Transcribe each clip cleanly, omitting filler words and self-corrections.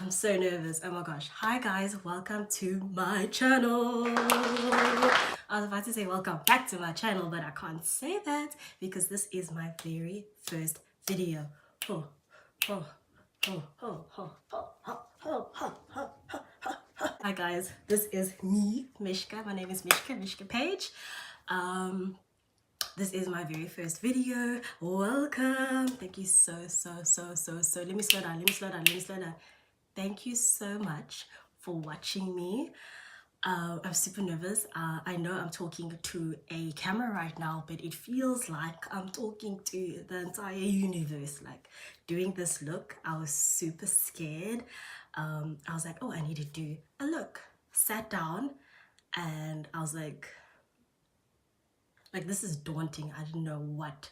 I'm so nervous. Oh my gosh. Hi guys, welcome to my channel. I was about to say welcome back to my channel, but I can't say that because this is my very first video. Oh, oh, oh, oh, oh, oh, oh, oh, oh, oh, oh. Hi guys, this is me, Mishka. My name is Mischa-Paige. This is my very first video. Welcome. Thank you so. Let me slow down. Thank you so much for watching me. I'm super nervous. I know I'm talking to a camera right now, but it feels like I'm talking to the entire universe. Like doing this look, I was super scared. I was like, oh, I need to do a look. Sat down and I was like this is daunting. I didn't know what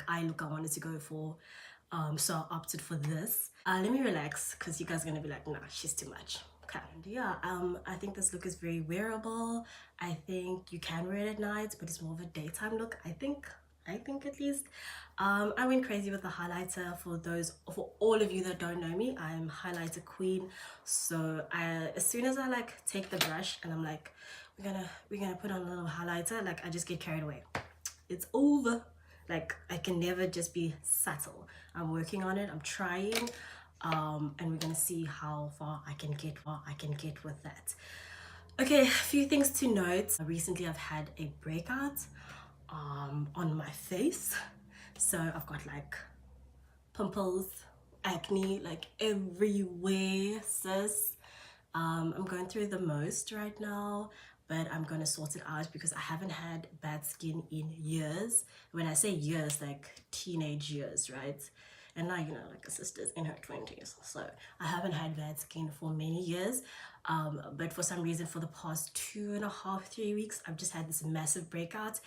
eye look I wanted to go for. So I opted for this. Let me relax because you guys are gonna be like, nah, she's too much. Okay. And yeah, I think this look is very wearable. I think you can wear it at night, but it's more of a daytime look. I think at least. I went crazy with the highlighter. For all of you that don't know me, I'm highlighter queen. So as soon as I take the brush and I'm like, we're gonna put on a little highlighter, I just get carried away. It's over. I can never just be subtle. I'm working on it. I'm trying, and we're gonna see how far I can get with that. Okay, a few things to note. Recently I've had a breakout on my face, so I've got pimples, acne everywhere, sis. I'm going through the most right now, but I'm gonna sort it out because I haven't had bad skin in years. When I say years, teenage years, right? And now, a sister's in her 20s, so I haven't had bad skin for many years. But for some reason, for the past 2.5, 3 weeks, I've just had this massive breakout.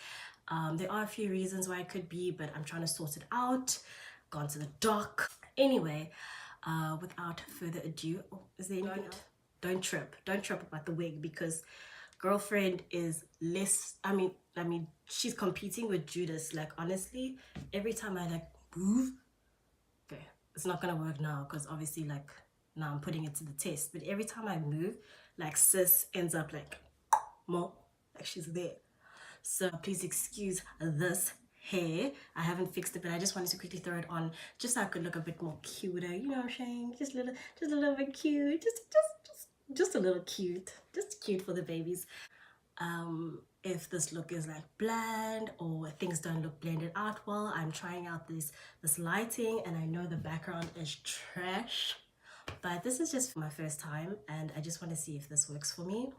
There are a few reasons why it could be, but I'm trying to sort it out. Gone to the doc. Anyway, without further ado, is there anything else? Don't trip about the wig, because girlfriend is less, I mean she's competing with Judas. Honestly, every time I move, okay, it's not gonna work now because obviously now I'm putting it to the test, but every time I move, sis ends up more she's there. So please excuse this hair. I haven't fixed it, but I just wanted to quickly throw it on just so I could look a bit more cuter, you know what I'm saying? Just a little bit cute, just a little cute, just cute for the babies. If this look is bland or things don't look blended out well, I'm trying out this lighting, and I know the background is trash, but this is just my first time and I just want to see if this works for me.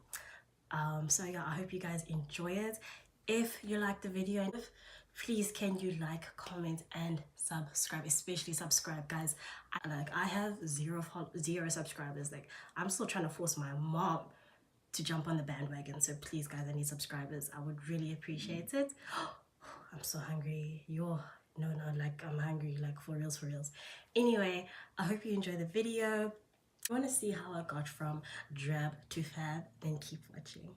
So yeah, I hope you guys enjoy it. If you like the video, please can you comment and subscribe, especially subscribe, guys. I have zero subscribers. I'm still trying to force my mom to jump on the bandwagon, so please guys, I need subscribers. I would really appreciate it. I'm so hungry. No, I'm hungry, for reals. Anyway, I hope you enjoy the video. If you want to see how I got from drab to fab, then keep watching.